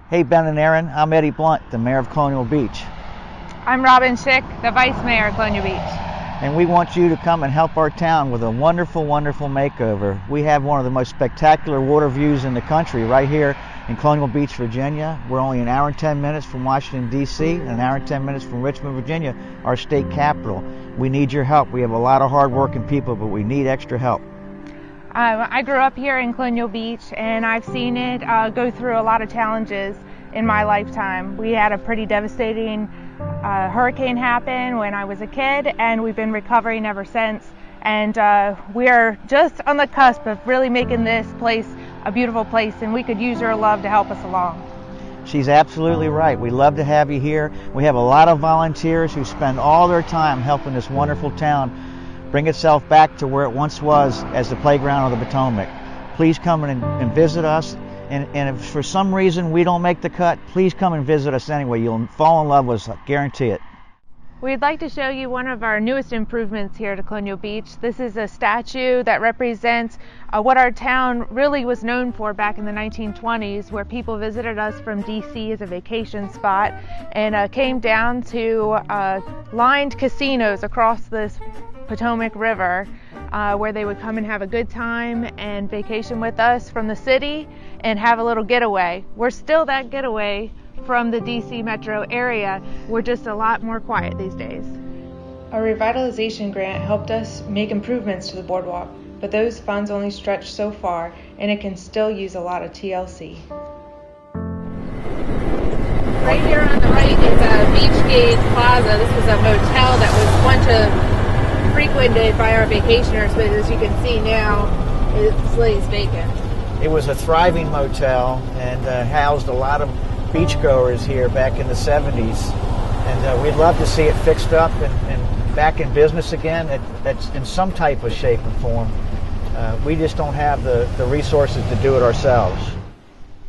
Hey Ben and Aaron, I'm Eddie Blunt, the Mayor of Colonial Beach. I'm Robin Schick, the Vice Mayor of Colonial Beach. And we want you to come and help our town with a wonderful, wonderful makeover. We have one of the most spectacular water views in the country right here in Colonial Beach, Virginia. We're only an hour and 10 minutes from Washington, D.C., and an hour and 10 minutes from Richmond, Virginia, our state capital. We need your help. We have a lot of hard-working people, but we need extra help. I grew up here in Colonial Beach, and I've seen it go through a lot of challenges in my lifetime. We had a pretty devastating hurricane happen when I was a kid, and we've been recovering ever since. And we are just on the cusp of really making this place a beautiful place, and we could use your love to help us along. She's absolutely right. We love to have you here. We have a lot of volunteers who spend all their time helping this wonderful town bring itself back to where it once was as the playground of the Potomac. Please come and visit us. And if for some reason we don't make the cut, please come and visit us anyway. You'll fall in love with us, I guarantee it. We'd like to show you one of our newest improvements here to Colonial Beach. This is a statue that represents what our town really was known for back in the 1920s, where people visited us from DC as a vacation spot and came down to lined casinos across this Potomac River, where they would come and have a good time and vacation with us from the city and have a little getaway. We're still that getaway from the DC metro area. We're just a lot more quiet these days. Our revitalization grant helped us make improvements to the boardwalk, but those funds only stretch so far, and it can still use a lot of TLC. Right here on the right is Beachgate Plaza. This is a motel that was once frequented by our vacationers, but as you can see now, it lays vacant. It was a thriving motel and housed a lot of beachgoers here back in the 70s. And we'd love to see it fixed up and back in business again. That's in some type of shape and form. We just don't have the resources to do it ourselves.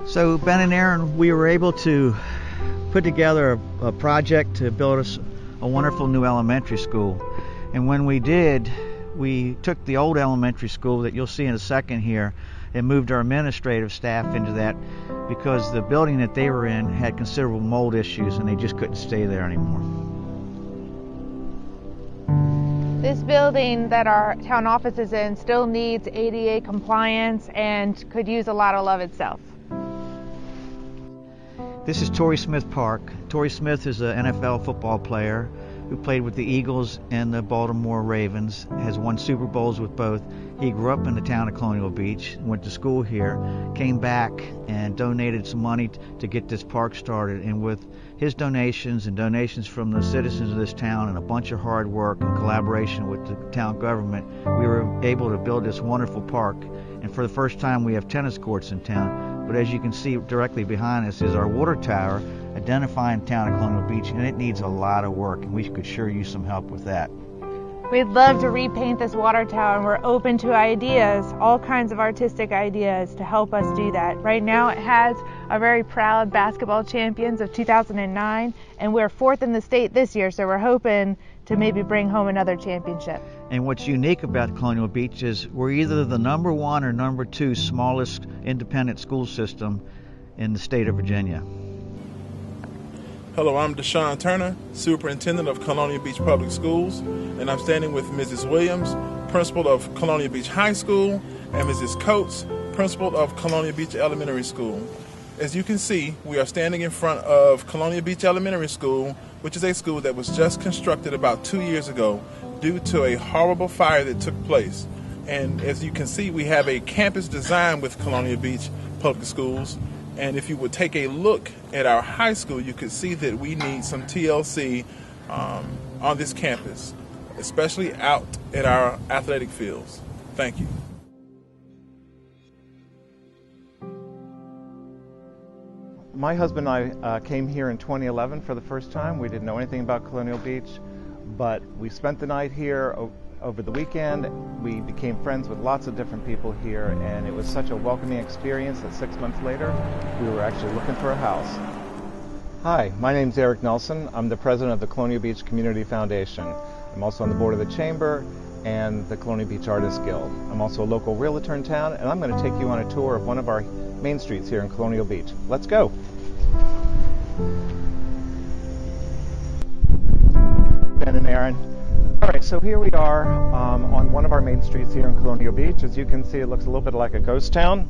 So Ben and Aaron, we were able to put together a project to build us a wonderful new elementary school. And when we did, we took the old elementary school that you'll see in a second here and moved our administrative staff into that because the building that they were in had considerable mold issues and they just couldn't stay there anymore. This building that our town office is in still needs ADA compliance and could use a lot of love itself. This is Torrey Smith Park. Torrey Smith is an NFL football player who played with the Eagles and the Baltimore Ravens, has won Super Bowls with both. He grew up in the town of Colonial Beach, went to school here, came back and donated some money to get this park started. And with his donations and donations from the citizens of this town and a bunch of hard work and collaboration with the town government, we were able to build this wonderful park. And for the first time, we have tennis courts in town. But as you can see directly behind us is our water tower, identifying the town of Colonial Beach, and it needs a lot of work, and we could sure use some help with that. We'd love to repaint this water tower, and we're open to ideas, all kinds of artistic ideas to help us do that. Right now it has our very proud basketball champions of 2009, and we're 4th in the state this year, so we're hoping to maybe bring home another championship. And what's unique about Colonial Beach is we're either the #1 or #2 smallest independent school system in the state of Virginia. Hello, I'm Deshaun Turner, Superintendent of Colonial Beach Public Schools, and I'm standing with Mrs. Williams, Principal of Colonial Beach High School, and Mrs. Coates, Principal of Colonial Beach Elementary School. As you can see, we are standing in front of Colonial Beach Elementary School, which is a school that was just constructed about 2 years ago due to a horrible fire that took place. And as you can see, we have a campus design with Colonial Beach Public Schools. And if you would take a look at our high school, you could see that we need some TLC on this campus, especially out at our athletic fields. Thank you. My husband and I came here in 2011 for the first time. We didn't know anything about Colonial Beach, but we spent the night here over the weekend. We became friends with lots of different people here, and it was such a welcoming experience that 6 months later, we were actually looking for a house. Hi, my name's Eric Nelson. I'm the president of the Colonial Beach Community Foundation. I'm also on the board of the Chamber and the Colonial Beach Artists Guild. I'm also a local realtor in town, and I'm going to take you on a tour of one of our main streets here in Colonial Beach. Let's go. Ben and Aaron. All right, so here we are on one of our main streets here in Colonial Beach. As you can see, it looks a little bit like a ghost town,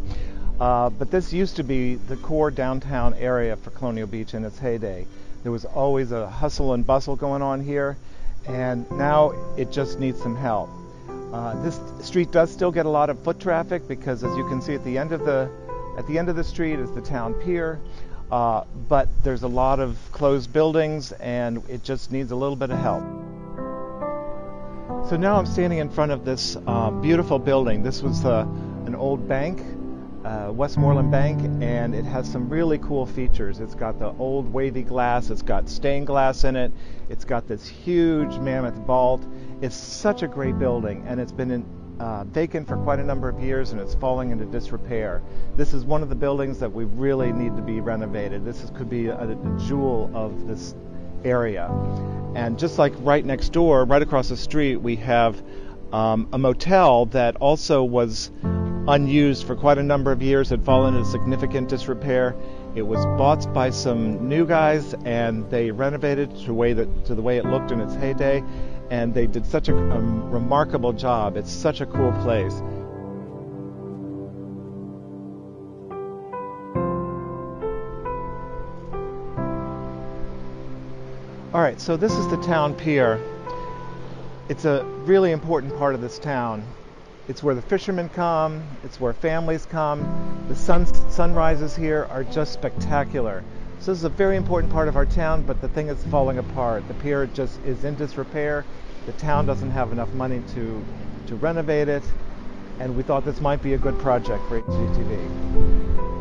but this used to be the core downtown area for Colonial Beach in its heyday. There was always a hustle and bustle going on here, and now it just needs some help. This street does still get a lot of foot traffic because, as you can see, at the end of the street is the town pier. But there's a lot of closed buildings, and it just needs a little bit of help. So now I'm standing in front of this beautiful building. This was an old bank, Westmoreland Bank, and it has some really cool features. It's got the old wavy glass, it's got stained glass in it, it's got this huge mammoth vault. It's such a great building, and it's been vacant for quite a number of years, and it's falling into disrepair. This is one of the buildings that we really need to be renovated. This could be a jewel of this area. And just like right next door, right across the street, we have a motel that also was unused for quite a number of years, had fallen into significant disrepair. It was bought by some new guys, and they renovated to the way it looked in its heyday, and they did such a remarkable job. It's such a cool place. All right, so this is the town pier. It's a really important part of this town. It's where the fishermen come, it's where families come. The sunrises here are just spectacular. So this is a very important part of our town, but the thing is falling apart. The pier just is in disrepair. The town doesn't have enough money to renovate it, and we thought this might be a good project for HGTV.